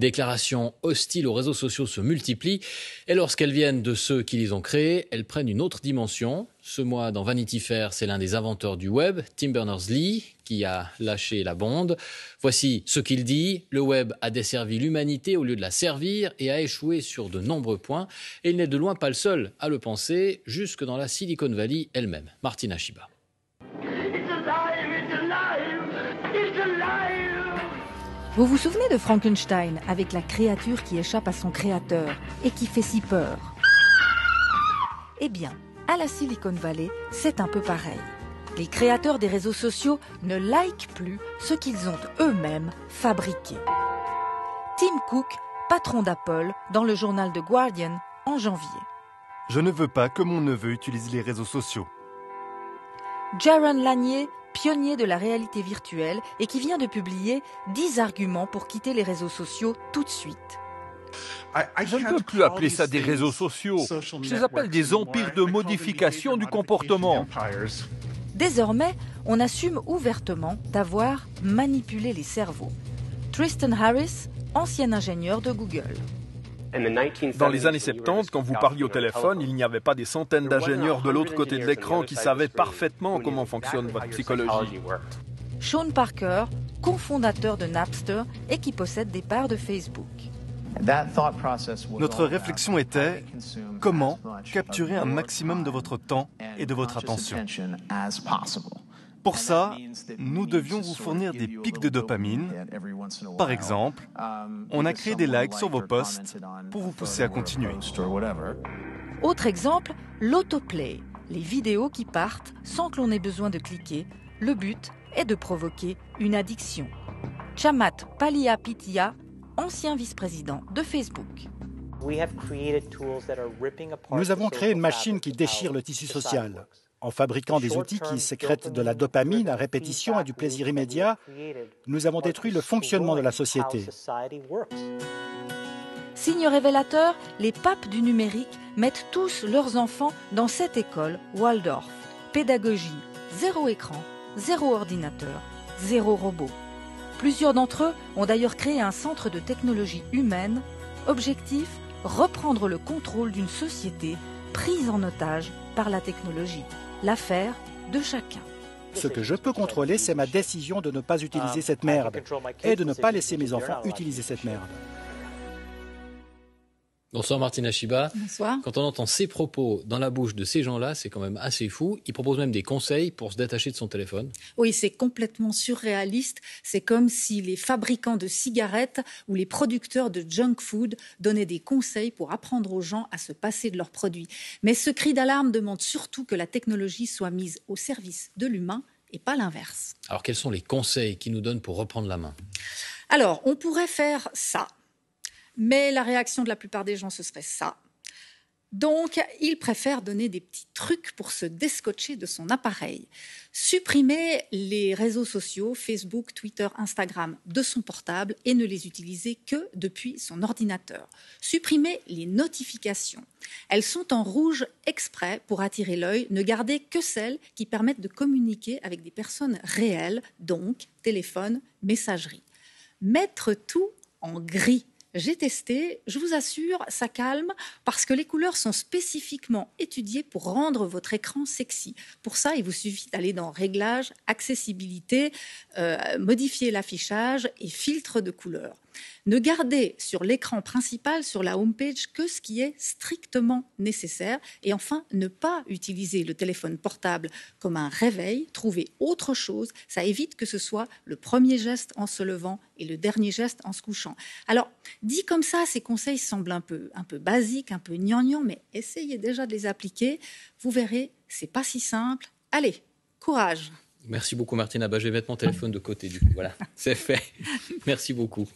Déclarations hostiles aux réseaux sociaux se multiplient et lorsqu'elles viennent de ceux qui les ont créés, elles prennent une autre dimension. Ce mois, dans Vanity Fair, c'est l'un des inventeurs du web, Tim Berners-Lee, qui a lâché la bombe. Voici ce qu'il dit. Le web a desservi l'humanité au lieu de la servir et a échoué sur de nombreux points. Et il n'est de loin pas le seul à le penser, jusque dans la Silicon Valley elle-même. Martina Shiba. Vous vous souvenez de Frankenstein, avec la créature qui échappe à son créateur et qui fait si peur? Eh bien, à la Silicon Valley, c'est un peu pareil. Les créateurs des réseaux sociaux ne likent plus ce qu'ils ont eux-mêmes fabriqué. Tim Cook, patron d'Apple, dans le journal The Guardian, en janvier. Je ne veux pas que mon neveu utilise les réseaux sociaux. Jaron Lanier, pionnier de la réalité virtuelle et qui vient de publier 10 arguments pour quitter les réseaux sociaux tout de suite. Je ne peux plus appeler ça des réseaux sociaux. Je les appelle des empires de modification du comportement. Désormais, on assume ouvertement d'avoir manipulé les cerveaux. Tristan Harris, ancien ingénieur de Google. Dans les années 70, quand vous parliez au téléphone, il n'y avait pas des centaines d'ingénieurs de l'autre côté de l'écran qui savaient parfaitement comment fonctionne votre psychologie. Sean Parker, cofondateur de Napster et qui possède des parts de Facebook. Notre réflexion était comment capturer un maximum de votre temps et de votre attention. Pour ça, nous devions vous fournir des pics de dopamine. Par exemple, on a créé des likes sur vos posts pour vous pousser à continuer. Autre exemple, l'autoplay, les vidéos qui partent sans que l'on ait besoin de cliquer. Le but est de provoquer une addiction. Chamath Palihapitiya, ancien vice-président de Facebook. Nous avons créé une machine qui déchire le tissu social. En fabriquant des outils qui sécrètent de la dopamine à répétition et du plaisir immédiat, nous avons détruit le fonctionnement de la société. Signe révélateur, les papes du numérique mettent tous leurs enfants dans cette école Waldorf. Pédagogie, 0 écran, 0 ordinateur, 0 robot. Plusieurs d'entre eux ont d'ailleurs créé un centre de technologie humaine. Objectif, reprendre le contrôle d'une société prise en otage par la technologie. L'affaire de chacun. Ce que je peux contrôler, c'est ma décision de ne pas utiliser cette merde et de ne pas laisser mes enfants utiliser cette merde. Bonsoir Martina Shiba. Bonsoir. Quand on entend ces propos dans la bouche de ces gens-là, c'est quand même assez fou. Ils proposent même des conseils pour se détacher de son téléphone. Oui, c'est complètement surréaliste. C'est comme si les fabricants de cigarettes ou les producteurs de junk food donnaient des conseils pour apprendre aux gens à se passer de leurs produits. Mais ce cri d'alarme demande surtout que la technologie soit mise au service de l'humain et pas l'inverse. Alors quels sont les conseils qu'ils nous donnent pour reprendre la main? Alors, on pourrait faire ça. Mais la réaction de la plupart des gens, ce serait ça. Donc, ils préfèrent donner des petits trucs pour se descotcher de son appareil. Supprimer les réseaux sociaux, Facebook, Twitter, Instagram, de son portable et ne les utiliser que depuis son ordinateur. Supprimer les notifications. Elles sont en rouge exprès pour attirer l'œil. Ne garder que celles qui permettent de communiquer avec des personnes réelles, donc téléphone, messagerie. Mettre tout en gris. J'ai testé, je vous assure, ça calme parce que les couleurs sont spécifiquement étudiées pour rendre votre écran sexy. Pour ça, il vous suffit d'aller dans Réglages, Accessibilité, modifier l'affichage et filtre de couleurs. Ne gardez sur l'écran principal, sur la homepage, que ce qui est strictement nécessaire. Et enfin, ne pas utiliser le téléphone portable comme un réveil. Trouvez autre chose. Ça évite que ce soit le premier geste en se levant et le dernier geste en se couchant. Alors, dit comme ça, ces conseils semblent un peu basiques, un peu gnangnan, mais essayez déjà de les appliquer. Vous verrez, c'est pas si simple. Allez, courage. Merci beaucoup Martina. Je vais mettre mon téléphone de côté du coup. Voilà, c'est fait. Merci beaucoup.